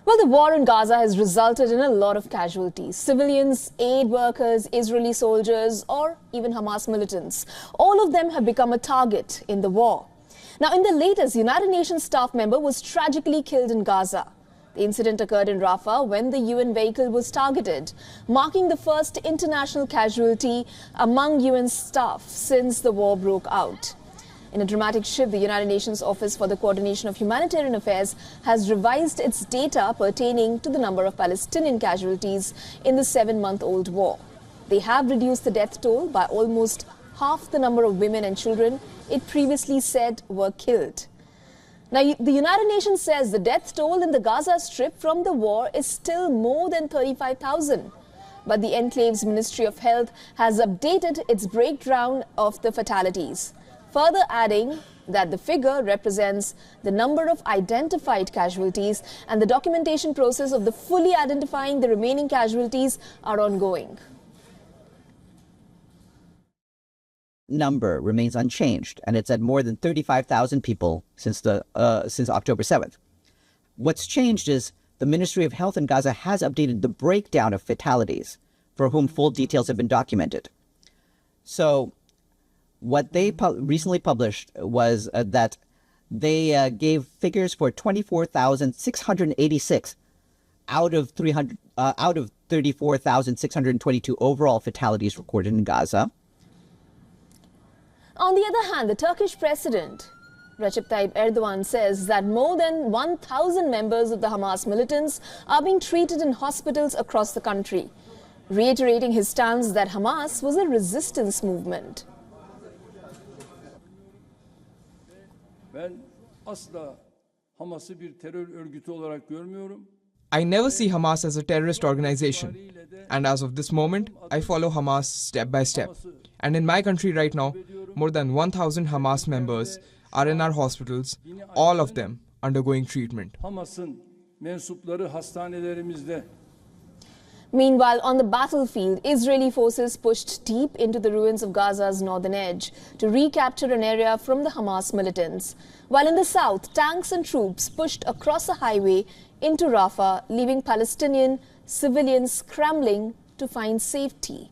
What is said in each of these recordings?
Well, the war in Gaza has resulted in a lot of casualties. Civilians, aid workers, Israeli soldiers, or even Hamas militants. All of them have become a target in the war. Now, in the latest, United Nations staff member was tragically killed in Gaza. The incident occurred in Rafah when the UN vehicle was targeted, marking the first international casualty among UN staff since the war broke out. In a dramatic shift, the United Nations Office for the Coordination of Humanitarian Affairs has revised its data pertaining to the number of Palestinian casualties in the 7-month-old war. They have reduced the death toll by almost half the number of women and children it previously said were killed. Now, the United Nations says the death toll in the Gaza Strip from the war is still more than 35,000. But the enclave's Ministry of Health has updated its breakdown of the fatalities, further adding that the figure represents the number of identified casualties and the documentation process of the fully identifying the remaining casualties are ongoing. Number remains unchanged, and it's at more than 35,000 people since October 7th. What's changed is the Ministry of Health in Gaza has updated the breakdown of fatalities, for whom full details have been documented. So what they recently published was that they gave figures for 24,686 out of 34,622 overall fatalities recorded in Gaza. On the other hand, the Turkish president, Recep Tayyip Erdogan, says that more than 1,000 members of the Hamas militants are being treated in hospitals across the country, reiterating his stance that Hamas was a resistance movement. I never see Hamas as a terrorist organization, and as of this moment, I follow Hamas step by step. And in my country right now, more than 1,000 Hamas members are in our hospitals, all of them undergoing treatment. Meanwhile, on the battlefield, Israeli forces pushed deep into the ruins of Gaza's northern edge to recapture an area from the Hamas militants. While in the south, tanks and troops pushed across a highway into Rafah, leaving Palestinian civilians scrambling to find safety.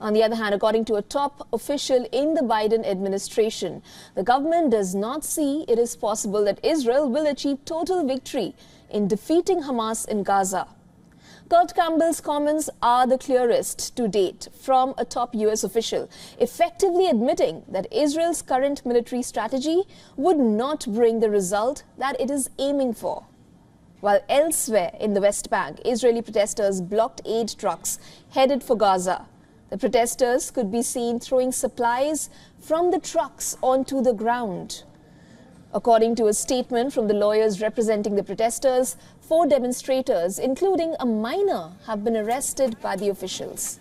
On the other hand, according to a top official in the Biden administration, the government does not see it is possible that Israel will achieve total victory in defeating Hamas in Gaza. Kurt Campbell's comments are the clearest to date from a top US official, effectively admitting that Israel's current military strategy would not bring the result that it is aiming for. While elsewhere in the West Bank, Israeli protesters blocked aid trucks headed for Gaza. The protesters could be seen throwing supplies from the trucks onto the ground. According to a statement from the lawyers representing the protesters, 4 demonstrators, including a minor, have been arrested by the officials.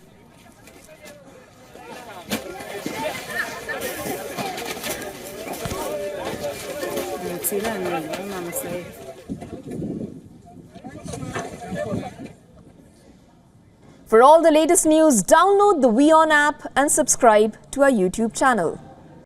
For all the latest news, download the WION app and subscribe to our YouTube channel.